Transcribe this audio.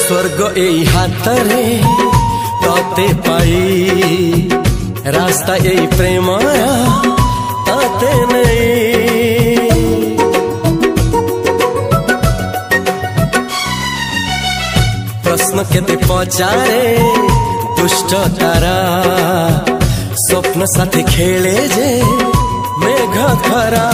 स्वर्ग एई हातरे तते पाई रास्ता एई प्रेमाया तते नहीं। प्रश्न केते पचारे दुष्ट तारा स्वप्न साथी खेले जे मेघ खरा।